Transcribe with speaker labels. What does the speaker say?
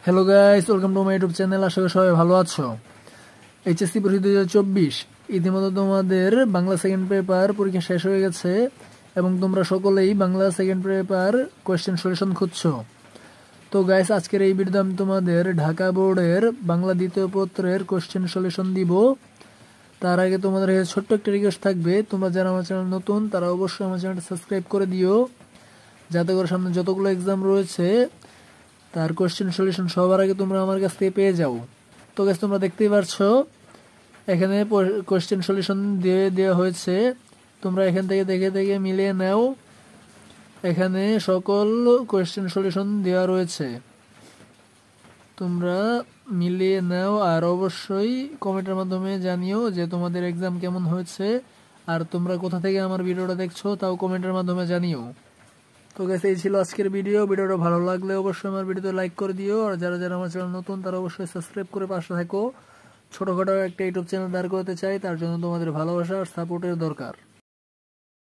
Speaker 1: Hello guys, welcome to my YouTube channel. আশা করি সবাই ভালো আছো। এইচএসসি পরীক্ষা 2024 ইতিমধ্যে তোমাদের বাংলা সেকেন্ড পেপার পরীক্ষা শেষ হয়ে গেছে এবং তোমরা সকলেই Bangla second paper question solution খুঁজছো। তো গাইস, আজকের এই ভিডিওতে আমি তোমাদের ঢাকা বোর্ডের বাংলা দ্বিতীয় পত্রের কোয়েশ্চেন সলিউশন দিব। তার আগে তোমাদের ছোট্ট একটা রিকোয়েস্ট থাকবে, তোমরা যারা আমার চ্যানেল নতুন তারা অবশ্যই আমার চ্যানেলটা সাবস্ক্রাইব করে দিও, যাতে করে সামনে যতগুলো এক্সাম রয়েছে তার কোয়েশ্চেন সলিউশন সবার আগে তোমরা আমার কাছ থেকে পেয়ে যাও। তো গাইস, তোমরা দেখতেই পারছো এখানে কোয়েশ্চেন সলিউশন দিয়ে দেওয়া হয়েছে। তোমরা এখান থেকে দেখে দেখে মিলিয়ে নাও। এখানে সকল কোয়েশ্চেন সলিউশন দেওয়া রয়েছে, তোমরা মিলিয়ে নাও। আর অবশ্যই কমেন্টের মাধ্যমে জানিও যে তোমাদের এক্সাম কেমন হয়েছে, আর তোমরা কোথা থেকে আমার ভিডিওটা দেখছো তাও কমেন্টের মাধ্যমে জানিও। তো গাইস, এই ছিল আজকের ভিডিওটা ভালো লাগলে অবশ্যই আমার ভিডিওতে লাইক করে দিও, আর যারা যারা আমার চ্যানেল নতুন তারা অবশ্যই সাবস্ক্রাইব করে পাশে থাকো। ছোটখাটো একটা ইউটিউব চ্যানেল দাঁড় করতে চাই, তার জন্য তোমাদের ভালোবাসা আর সাপোর্টের দরকার।